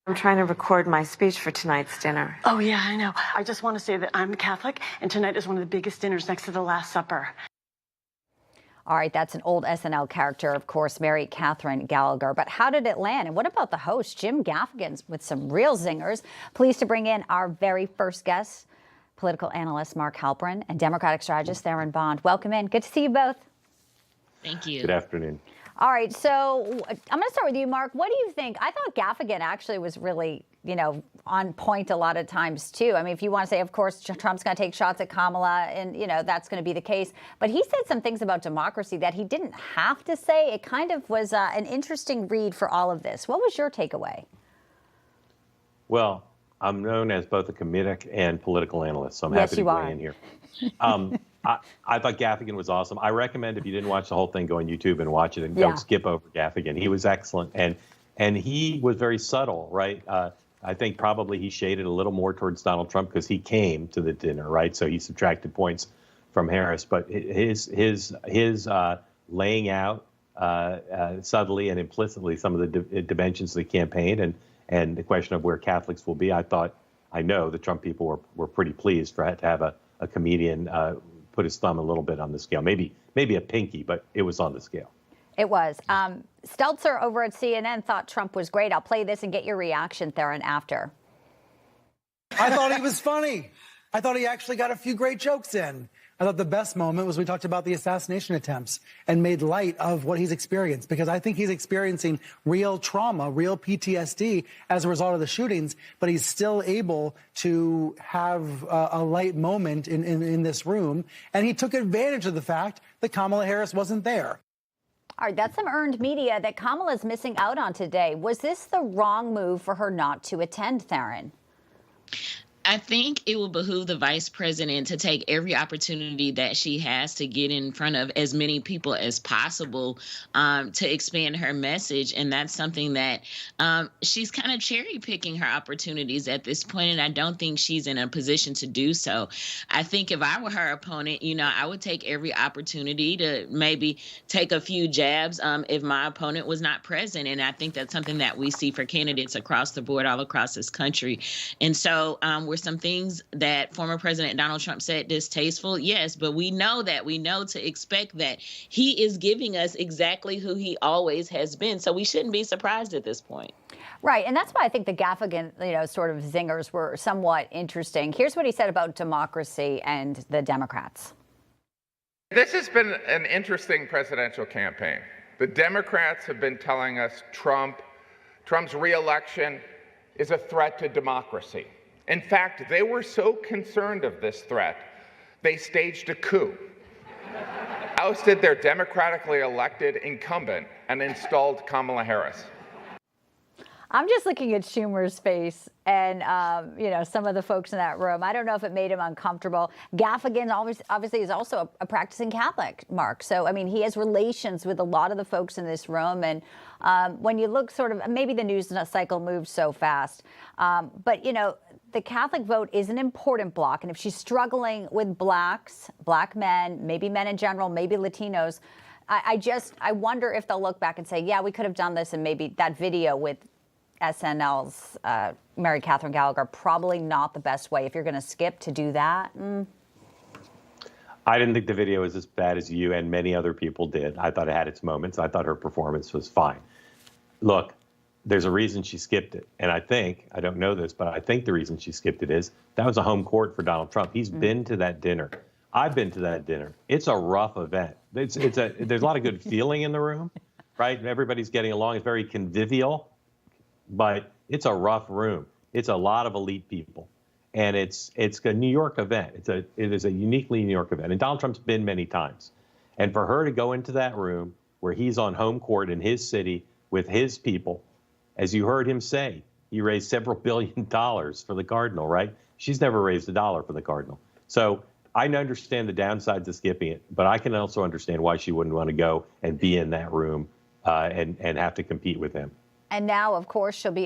I'm trying to record my speech for tonight's dinner. Oh, yeah, I know. I just want to say that I'm Catholic, and tonight is one of the biggest dinners next to the Last Supper. All right, that's an old SNL character, of course, Mary Catherine Gallagher. But how did it land? And what about the host, Jim Gaffigan, with some real zingers? Pleased to bring in our very first guest, political analyst Mark Halperin and Democratic strategist Theryn Bond. Welcome in. Good to see you both. Thank you. Good afternoon. All right, so I'm going to start with you, Mark. What do you think? I thought Gaffigan actually was really, on point a lot of times, too. I mean, if you want to say, of course, Trump's going to take shots at Kamala, and, that's going to be the case. But he said some things about democracy that he didn't have to say. It kind of was an interesting read for all of this. What was your takeaway? Well, I'm known as both a comedic and political analyst, so I'm happy to weigh in here. I thought Gaffigan was awesome. I recommend if you didn't watch the whole thing, go on YouTube and watch it, and don't skip over Gaffigan. He was excellent, and he was very subtle, right? I think probably he shaded a little more towards Donald Trump because he came to the dinner, right? So he subtracted points from Harris, but his laying out subtly and implicitly some of the dimensions of the campaign and the question of where Catholics will be. I know the Trump people were pretty pleased to have a comedian put his thumb a little bit on the scale, maybe a pinky, but it was on the scale. It was. Stelter over at CNN thought Trump was great. I'll play this and get your reaction, Theryn, after. I thought he was funny. I thought he actually got a few great jokes in. I thought the best moment was we talked about the assassination attempts and made light of what he's experienced, because I think he's experiencing real trauma, real PTSD as a result of the shootings, but he's still able to have a light moment in this room. And he took advantage of the fact that Kamala Harris wasn't there. All right, that's some earned media that Kamala's missing out on today. Was this the wrong move for her not to attend, Theryn? I think it will behoove the vice president to take every opportunity that she has to get in front of as many people as possible to expand her message. And that's something that she's kind of cherry picking her opportunities at this point. And I don't think she's in a position to do so. I think if I were her opponent, I would take every opportunity to maybe take a few jabs if my opponent was not present. And I think that's something that we see for candidates across the board, all across this country. And so we're some things that former President Donald Trump said distasteful? Yes, but we know to expect that he is giving us exactly who he always has been. So we shouldn't be surprised at this point. Right. And that's why I think the Gaffigan, sort of zingers were somewhat interesting. Here's what he said about democracy and the Democrats. This has been an interesting presidential campaign. The Democrats have been telling us Trump's reelection is a threat to democracy. In fact, they were so concerned of this threat, they staged a coup, ousted their democratically elected incumbent, and installed Kamala Harris. I'm just looking at Schumer's face and, some of the folks in that room. I don't know if it made him uncomfortable. Gaffigan obviously is also a practicing Catholic, Mark. So, I mean, he has relations with a lot of the folks in this room. And when you look sort of, maybe the news cycle moves so fast. But, the Catholic vote is an important block. And if she's struggling with black men, maybe men in general, maybe Latinos, I wonder if they'll look back and say, yeah, we could have done this. And maybe that video with SNL's Mary Catherine Gallagher, probably not the best way if you're going to skip to do that. I didn't think the video was as bad as you and many other people did. I thought it had its moments. I thought her performance was fine. Look, there's a reason she skipped it. And I don't know this, but I think the reason she skipped it is that was a home court for Donald Trump. He's been to that dinner. I've been to that dinner. It's a rough event. There's a lot of good feeling in the room, right? Everybody's getting along. It's very convivial, but it's a rough room. It's a lot of elite people. And it's a New York event. It is a uniquely New York event. And Donald Trump's been many times. And for her to go into that room where he's on home court in his city with his people, as you heard him say, he raised several $billions for the Cardinal, right? She's never raised $1 for the Cardinal. So I understand the downsides of skipping it, but I can also understand why she wouldn't want to go and be in that room and have to compete with him. And now, of course, she'll be